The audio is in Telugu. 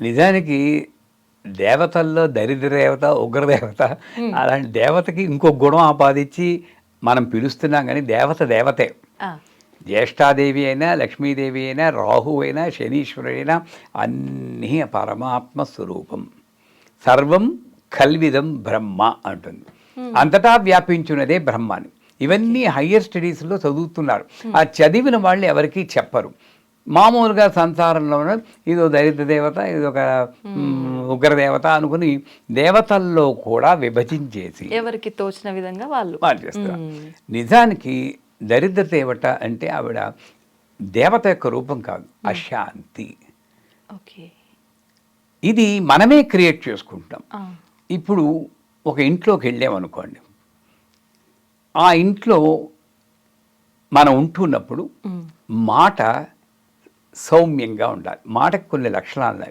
నిజానికి దేవతల్లో దరిద్ర దేవత, ఉగ్రదేవత హ్మ్. అలాంటి దేవతకి ఇంకో గుణం ఆపాదించి మనం పిలుస్తున్నాం గానీ దేవత దేవతే. ఆ! జ్యేష్ఠాదేవి అయినా, లక్ష్మీదేవి అయినా, రాహువు అయినా, శనీశ్వరుడైనా అన్నీ పరమాత్మ స్వరూపం. సర్వం కల్విదం బ్రహ్మ అంటుంది. హ్మ్. అంతటా వ్యాపించున్నదే బ్రహ్మ అని. ఇవన్నీ హయ్యర్ స్టడీస్‌లో చదువుతున్నారు. ఆ చదివిన వాళ్ళు ఎవరికీ చెప్పరు. మామూలుగా సంసారంలోనే ఇదో దరిద్ర దేవత, ఇదొక ఉగ్రదేవత అనుకుని దేవతల్లో కూడా విభజించేసి ఎవరికి తోచిన విధంగా వాళ్ళు. మార్చేస్తారు. హ్మ్. నిజానికి దరిద్ర దేవత అంటే ఆవిడ దేవత యొక్క రూపం కాదు, అశాంతి. ఓకే. ఇది మనమే క్రియేట్ చేసుకుంటాం. ఆ! ఇప్పుడు ఒక ఇంట్లోకి వెళ్ళామనుకోండి, ఆ ఇంట్లో మనం ఉంటున్నప్పుడు హ్మ్. మాట సౌమ్యంగా ఉండాలి. మాటకు కొన్ని లక్షణాలు ఉన్నాయి.